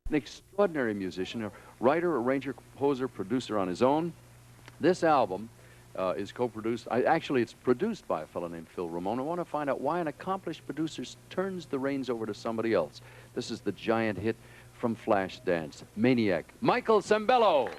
An extraordinary musician, a writer, arranger, composer, producer on his own. This album is co-produced. Actually, it's produced by a fellow named Phil Ramone. I want to find out why an accomplished producer turns the reins over to somebody else. This is the giant hit from Flashdance, Maniac, Michael Sembello.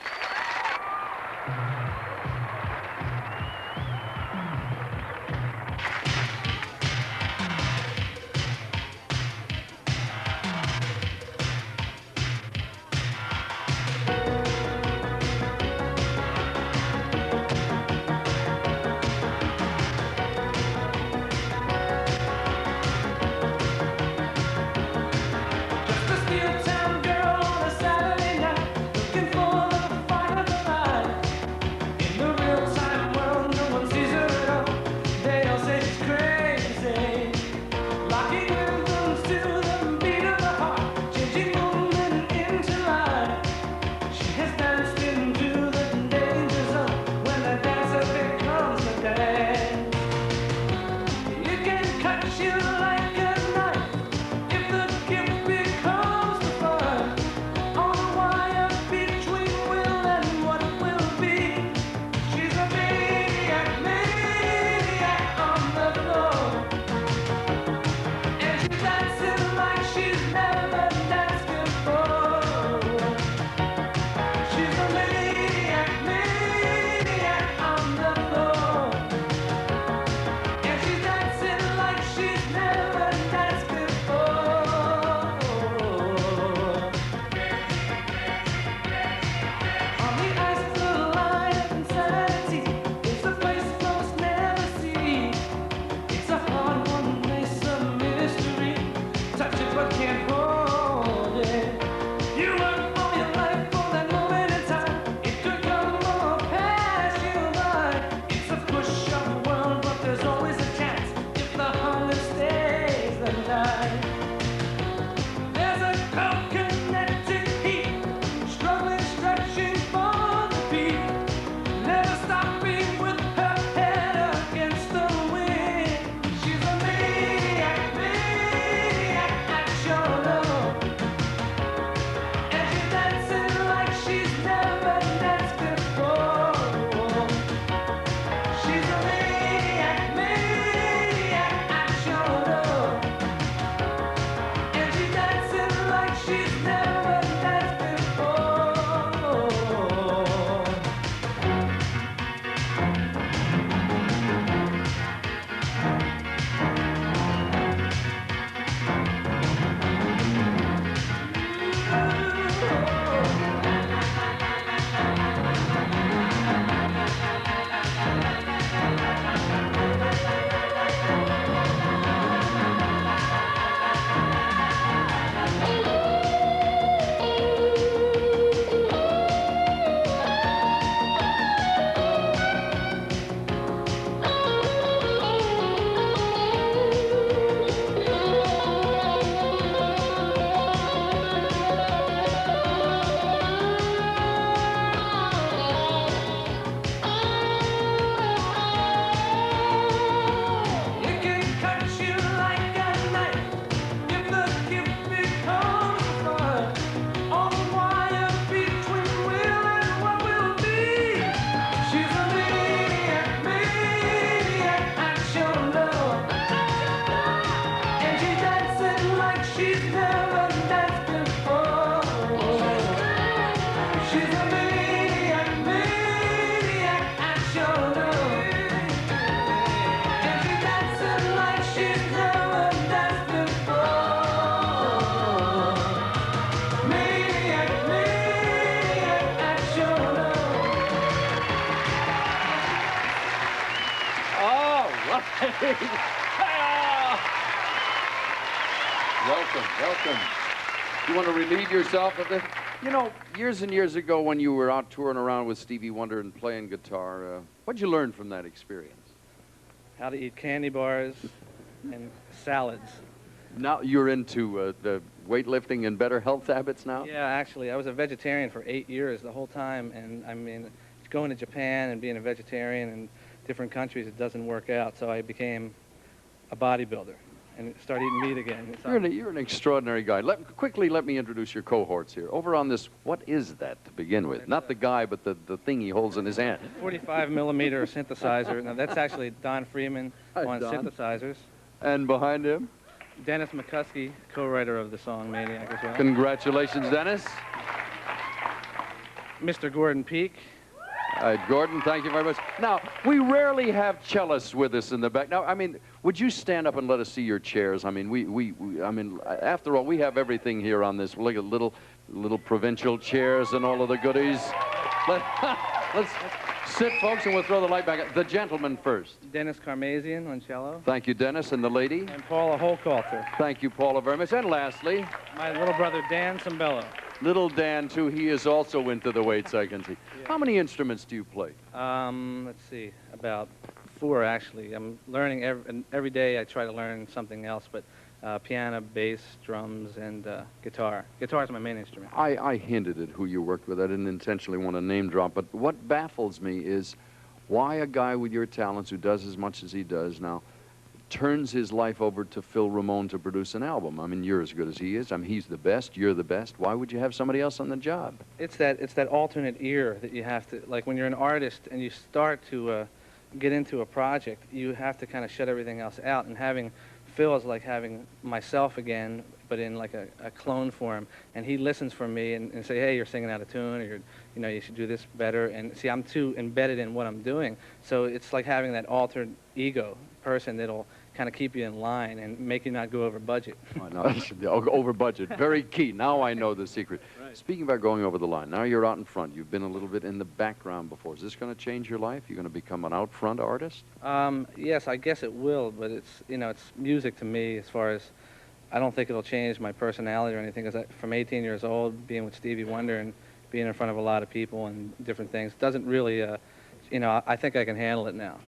Welcome, welcome. You want to relieve yourself of it? You know, years and years ago when you were out touring around with Stevie Wonder and playing guitar, what'd you learn from that experience? How to eat candy bars and salads. Now you're into the weightlifting and better health habits now? Yeah, actually, I was a vegetarian for 8 years the whole time, and I mean, going to Japan and being a vegetarian in different countries, it doesn't work out, so I became a bodybuilder. and start eating meat again. So You're an extraordinary guy. Quickly, let me introduce your cohorts here. Over on this, what is that to begin with? Not the guy, but the thing he holds in his hand. 45 millimeter synthesizer. Now that's actually Don Freeman Hi, on Don. synthesizers. And behind him, Dennis Matkosky, co-writer of the song Maniac as well. congratulations, Dennis. Mr. Gordon Peeke. Gordon, thank you very much. Now, we rarely have cellists with us in the back. Now, I mean, would you stand up and let us see your chairs? I mean, I mean, after all, we have everything here on this. Look at little provincial chairs and all of the goodies. Let's sit, folks, and we'll throw the light back. The gentleman first. Dennis Karmazian on cello. Thank you, Dennis, and the lady. And Paula Holkalter. Thank you, Paula, very much. And lastly, My little brother Dan Sembello. little Dan, too. He is also into the weights, I can see. Yeah. How many instruments do you play? Let's see, about 4 actually. I'm learning every day. I try to learn something else, but piano, bass, drums, and guitar. Guitar is my main instrument. I hinted at who you worked with. I didn't intentionally want to name drop, but what baffles me is why a guy with your talents who does as much as he does now turns his life over to Phil Ramone to produce an album. I mean, you're as good as he is. I mean, he's the best. You're the best. Why would you have somebody else on the job? It's that alternate ear that you have to, like when you're an artist and you start to get into a project, you have to kind of shut everything else out, and having Phil is like having myself again, but in like a clone form, and he listens for me and say, hey, you're singing out of tune, or you should do this better. And see, I'm too embedded in what I'm doing, so it's like having that altered ego person that'll kind of keep you in line and make you not go over budget. Oh, no, over budget. Very key. Now I know the secret. Right. Speaking about going over the line, now you're out in front. You've been a little bit in the background before. Is this going to change your life? You're going to become an out front artist? Yes, I guess it will, but it's music to me. As far as, I don't think it'll change my personality or anything. Because from 18 years old, being with Stevie Wonder and being in front of a lot of people and different things doesn't really, I think I can handle it now.